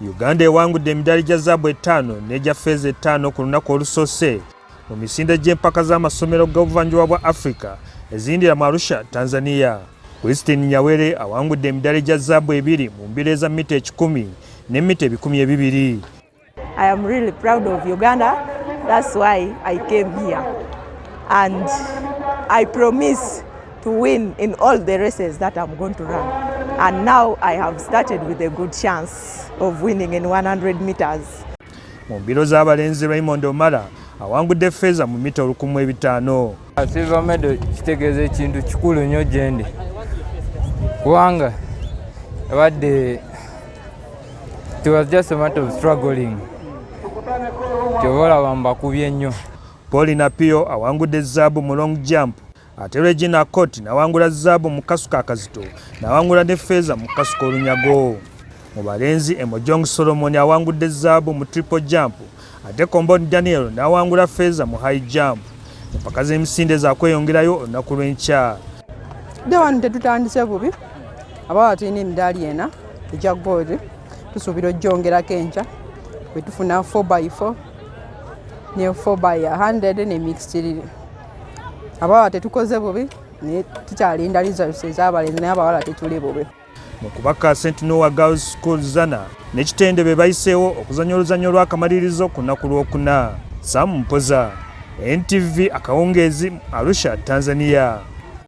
Uganda ewangudde emidaali gya zaabu 5 n'egya ffeeza 5 ku lunaku olusoose mu misinde gy'empaka z'amasomero ga buvanjuba bwa Africa ezindira mu Arusha, Tanzania. Christine Nyawere awangudde emidaali gya zaabu 2 mu mbiro eza mita 10 ne mita 200. I am really proud of Uganda. That's why I came here. And I promise to win in all the races that I'm going to run. And now I have started with a good chance of winning in 100 meters. Mu mbiro z'abalenzi Raymond Omala awangudde ffeeza mu mita 1500. Silver medal kitegeeza ekintu kikulu nnyo gye ndi. Kubanga abadde it was just a matter of struggling. Kyobola mbakubye nnyo. Paulina Pio awangudde zaabu mu long jump. Ate Regina Court nawangula zaabu mu kasuka akazito nawangula ne ffeeza mu kasuka olunyago. Mu balenzi Emojong Solomon awangudde zaabu mu triple jump. Ate Komboni Daniel nawangula ffeeza mu high jump. Empaka z'emisinde zaakweyongerayo olunaku lw'enkya. Wano tetutandise bubi. Abawa tulina emidaali ena egya gold. Tusuubira ojjongerako enkya. Bwe tufuna 4x4 ne 4x100 ne mixed. Abawa tetukoze bubi ne tukyalinda results ez'abalenzi naye abawala tetuli bubi. Mu kubaka St. Noah Girls School Zana n'ekitende be bayiseewo okuzannya oluzannyo lw'akamalirizo ku nnaku lw'okuna. Sam Mpoza, NTV Akawungeezi, Arusha, Tanzania.